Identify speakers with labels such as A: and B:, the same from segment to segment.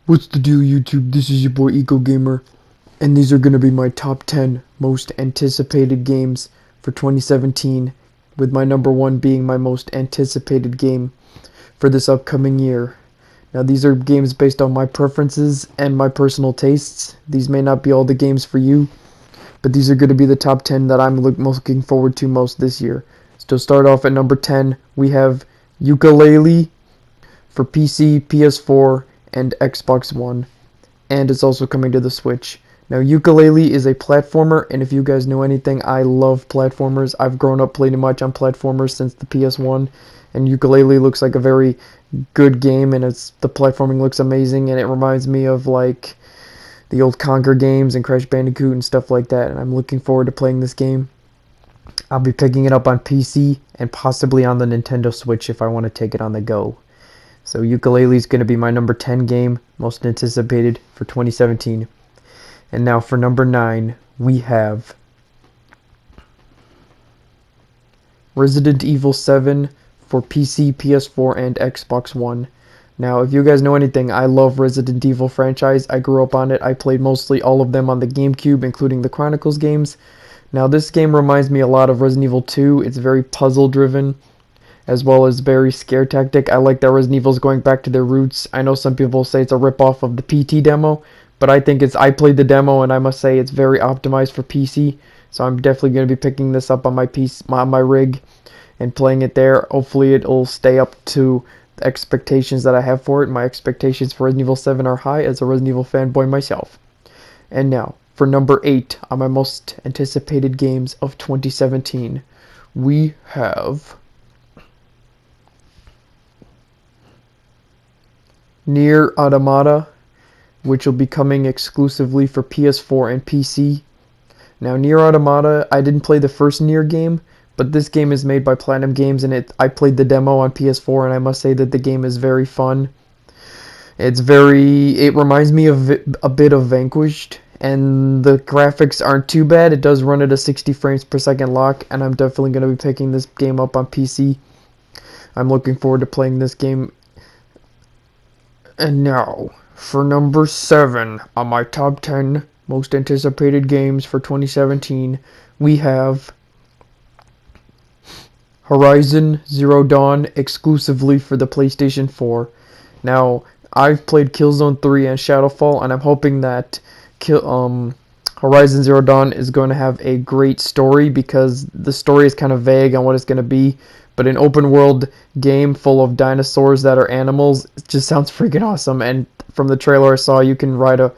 A: What's the deal, YouTube? This is your boy Eco Gamer, and these are going to be my top 10 most anticipated games for 2017, with my number one being my most anticipated game for this upcoming year. Now, these are games based on my preferences and my personal tastes. These may not be all the games for you, but these are going to be the top 10 that I'm looking forward to most this year. So to start off at number 10, we have Ukulele for PC, PS4, and Xbox One, and it's also coming to the Switch. Now, Ukulele is a platformer, and if you guys know anything, I love platformers. I've grown up pretty much on platformers since the PS1, and Ukulele looks like a very good game, and the platforming looks amazing, and it reminds me of like the old Conker games and Crash Bandicoot and stuff like that, and I'm looking forward to playing this game. I'll be picking it up on PC and possibly on the Nintendo Switch if I want to take it on the go. So Ukulele is going to be my number 10 game, most anticipated for 2017. And now for number 9, we have Resident Evil 7 for PC, PS4, and Xbox One. Now, if you guys know anything, I love Resident Evil franchise. I grew up on it. I played mostly all of them on the GameCube, including the Chronicles games. Now, this game reminds me a lot of Resident Evil 2. It's very puzzle-driven, as well as very scare tactic. I like that Resident Evil is going back to their roots. I know some people say it's a ripoff of the PT demo, but I think I played the demo, and I must say it's very optimized for PC. So I'm definitely going to be picking this up on my my rig, and playing it there. Hopefully it'll stay up to the expectations that I have for it. My expectations for Resident Evil 7 are high as a Resident Evil fanboy myself. And now, for number 8 on my most anticipated games of 2017, we have Nier Automata, which will be coming exclusively for PS4 and PC. Now, Nier Automata, I didn't play the first Nier game, but this game is made by Platinum Games, and I played the demo on PS4, and I must say that the game is very fun. It reminds me of a bit of Vanquished, and the graphics aren't too bad. It does run at a 60 frames per second lock, and I'm definitely going to be picking this game up on PC. I'm looking forward to playing this game. And now, for number 7 on my top 10 most anticipated games for 2017, we have Horizon Zero Dawn exclusively for the PlayStation 4. Now, I've played Killzone 3 and Shadowfall, and I'm hoping that Horizon Zero Dawn is going to have a great story, because the story is kind of vague on what it's going to be. But an open world game full of dinosaurs that are animals, it just sounds freaking awesome. And from the trailer I saw, you can ride a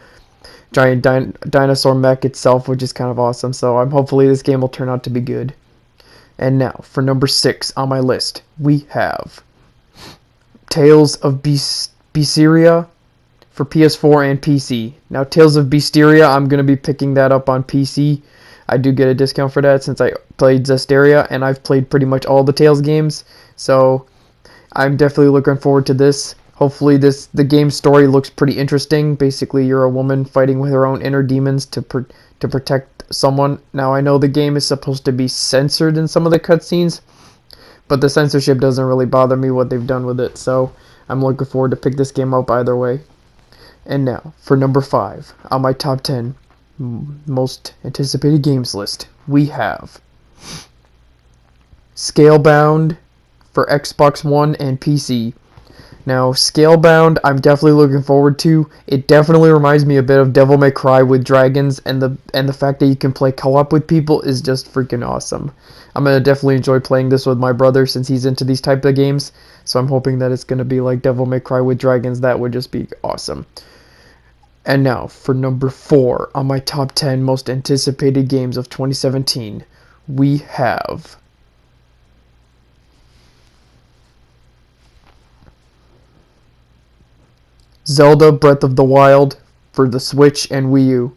A: giant dinosaur mech itself, which is kind of awesome. So hopefully this game will turn out to be good. And now, for number 6 on my list, we have Tales of Berseria for PS4 and PC. Now, Tales of Berseria, I'm going to be picking that up on PC. I do get a discount for that since I played Zestiria, and I've played pretty much all the Tales games, so I'm definitely looking forward to this. Hopefully the game story looks pretty interesting. Basically, you're a woman fighting with her own inner demons to protect someone. Now, I know the game is supposed to be censored in some of the cutscenes, but the censorship doesn't really bother me what they've done with it, so I'm looking forward to pick this game up either way. And now, for number 5 on my top 10 most anticipated games list, we have Scalebound for Xbox One and PC. Now, Scalebound, I'm definitely looking forward to. It definitely reminds me a bit of Devil May Cry with dragons, and the fact that you can play co-op with people is just freaking awesome. I'm gonna definitely enjoy playing this with my brother since he's into these type of games. So I'm hoping that it's gonna be like Devil May Cry with dragons. That would just be awesome. And now, for number 4 on my top 10 most anticipated games of 2017, we have Zelda Breath of the Wild for the Switch and Wii U.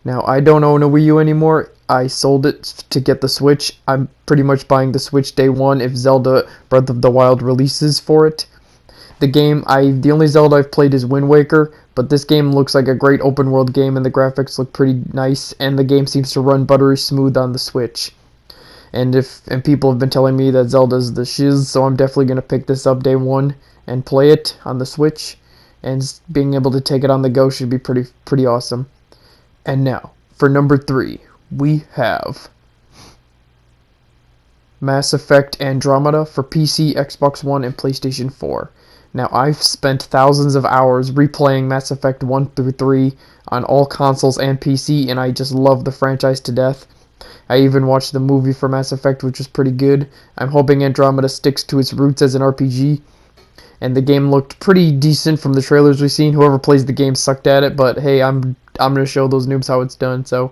A: Now, I don't own a Wii U anymore. I sold it to get the Switch. I'm pretty much buying the Switch day one if Zelda Breath of the Wild releases for it. The only Zelda I've played is Wind Waker, but this game looks like a great open world game, and the graphics look pretty nice, and the game seems to run buttery smooth on the Switch. And people have been telling me that Zelda's the shiz, so I'm definitely gonna pick this up day one and play it on the Switch. and being able to take it on the go should be pretty awesome. And now, for number 3, we have Mass Effect Andromeda for PC, Xbox One, and PlayStation 4. Now, I've spent thousands of hours replaying Mass Effect 1 through 3 on all consoles and PC, and I just love the franchise to death. I even watched the movie for Mass Effect, which was pretty good. I'm hoping Andromeda sticks to its roots as an RPG, and the game looked pretty decent from the trailers we've seen. Whoever plays the game sucked at it, but hey, I'm gonna show those noobs how it's done, so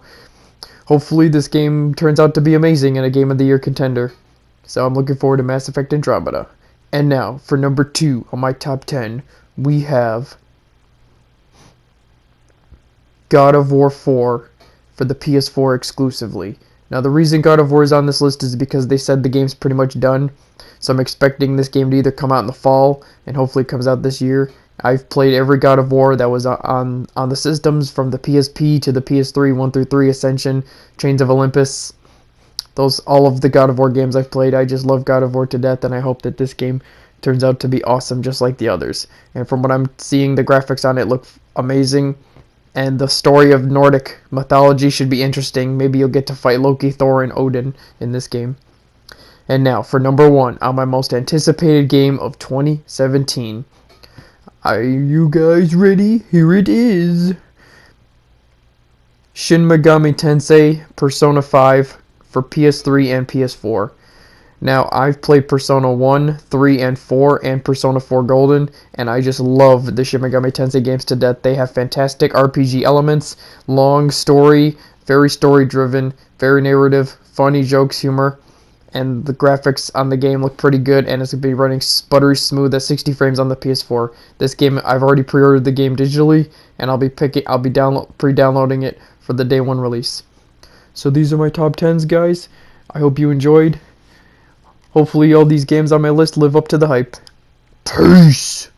A: hopefully this game turns out to be amazing and a Game of the Year contender. So I'm looking forward to Mass Effect Andromeda. And now, for number 2 on my top 10, we have God of War 4 for the PS4 exclusively. Now, the reason God of War is on this list is because they said the game's pretty much done. So I'm expecting this game to either come out in the fall, and hopefully it comes out this year. I've played every God of War that was on the systems, from the PSP to the PS3, 1 through 3, Ascension, Chains of Olympus. All of the God of War games I've played. I just love God of War to death, and I hope that this game turns out to be awesome just like the others. And from what I'm seeing, the graphics on it look amazing, and the story of Nordic mythology should be interesting. Maybe you'll get to fight Loki, Thor, and Odin in this game. And now, for number 1 on my most anticipated game of 2017. Are you guys ready? Here it is. Shin Megami Tensei Persona 5 for PS3 and PS4. Now, I've played Persona 1, 3, and 4, and Persona 4 Golden, and I just love the Shin Megami Tensei games to death. They have fantastic RPG elements, long story, very story-driven, very narrative, funny jokes, humor, and the graphics on the game look pretty good, and it's going to be running buttery smooth at 60 frames on the PS4. This game, I've already pre-ordered the game digitally, and I'll be pre-downloading it for the day 1 release. So these are my top 10s, guys. I hope you enjoyed. Hopefully all these games on my list live up to the hype. Peace!